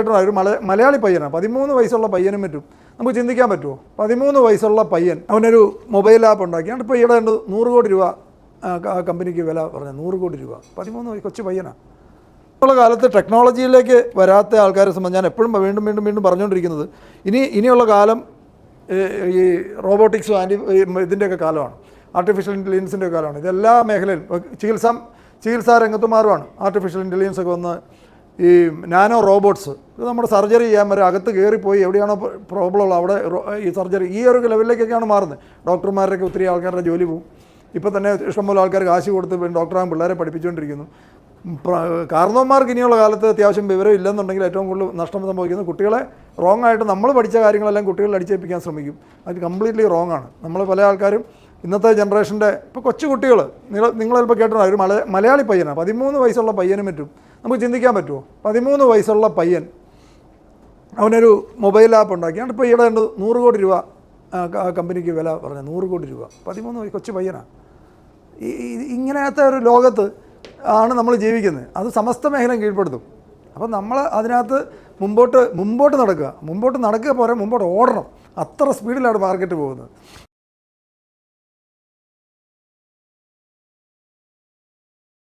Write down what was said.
ഒരു മലയാളി പയ്യനാണ്, 13 വയസ്സുള്ള പയ്യനും പറ്റും. നമുക്ക് ചിന്തിക്കാൻ പറ്റുമോ? 13 വയസ്സുള്ള പയ്യൻ അവനൊരു മൊബൈൽ ആപ്പ് ഉണ്ടാക്കിയാണ്. ഇപ്പോൾ ഈയിടെ 100 കോടി രൂപ കമ്പനിക്ക് വില പറഞ്ഞു. 100 കോടി രൂപ, 13 കൊച്ചു പയ്യനാണ്. ഉള്ള കാലത്ത് ടെക്നോളജിയിലേക്ക് വരാത്ത ആൾക്കാരെ സംബന്ധിച്ച് ഞാൻ എപ്പോഴും വീണ്ടും പറഞ്ഞുകൊണ്ടിരിക്കുന്നത്, ഇനിയുള്ള കാലം ഈ റോബോട്ടിക്സും ഇതിൻ്റെയൊക്കെ കാലമാണ്, ആർട്ടിഫിഷ്യൽ ഇൻ്റലിജൻസിൻ്റെ കാലമാണ്. ഇതെല്ലാ മേഖലയിലും ചികിത്സാ രംഗത്തുമാറുമാണ് ആർട്ടിഫിഷ്യൽ ഇൻ്റലിജൻസ് ഒക്കെ വന്ന് ഈ നാനോ റോബോട്ട്സ്. ഇത് നമ്മുടെ സർജറി ചെയ്യാൻ വരെ അകത്ത് കയറിപ്പോയി എവിടെയാണോ പ്രോബ്ലം ഉള്ളത് അവിടെ ഈ സർജറി ഈ ഒരു ലെവലിലേക്കൊക്കെയാണ് മാറുന്നത്. ഡോക്ടർമാരുടെയൊക്കെ ഒത്തിരി ആൾക്കാരുടെ ജോലി പോകും. ഇപ്പോൾ തന്നെ ഇഷ്ടംപോലെ ആൾക്കാർ കാശ് കൊടുത്ത് ഡോക്ടറാകും പിള്ളേരെ പഠിപ്പിച്ചുകൊണ്ടിരിക്കുന്നു. കാരണവന്മാർക്ക് ഇനിയുള്ള കാലത്ത് അത്യാവശ്യം വിവരം ഇല്ലെന്നുണ്ടെങ്കിൽ ഏറ്റവും കൂടുതൽ നഷ്ടം സംഭവിക്കുന്നത് കുട്ടികളെ റോങ് ആയിട്ട് നമ്മൾ പഠിച്ച കാര്യങ്ങളെല്ലാം കുട്ടികളിൽ അടിച്ചേൽപ്പിക്കാൻ ശ്രമിക്കും. അത് കംപ്ലീറ്റ്ലി റോങ് ആണ്. നമ്മൾ പല ആൾക്കാരും ഇന്നത്തെ ജനറേഷൻ്റെ ഇപ്പോൾ കൊച്ചു കുട്ടികൾ നിങ്ങൾ ചിലപ്പോൾ കേട്ടോ, ഒരു മലയാളി പയ്യനാണ്, 13 വയസ്സുള്ള പയ്യനും പറ്റും. നമുക്ക് ചിന്തിക്കാൻ പറ്റുമോ? 13 വയസ്സുള്ള പയ്യൻ അവനൊരു മൊബൈൽ ആപ്പ് ഉണ്ടാക്കിയാണ്. ഇപ്പോൾ ഈയിടെ 100 കോടി രൂപ കമ്പനിക്ക് വില പറഞ്ഞു. 100 കോടി രൂപ, 13 കൊച്ചു പയ്യനാണ്. ഇങ്ങനത്തെ ഒരു ലോകത്ത് ആണ് നമ്മൾ ജീവിക്കുന്നത്. അത് സമസ്ത മേഖലയും കീഴ്പ്പെടുത്തും. അപ്പം നമ്മൾ അതിനകത്ത് മുമ്പോട്ട് നടക്കുക പോരാ, മുമ്പോട്ട് ഓടണം. അത്ര സ്പീഡിലാണ് മാർക്കറ്റ് പോകുന്നത്.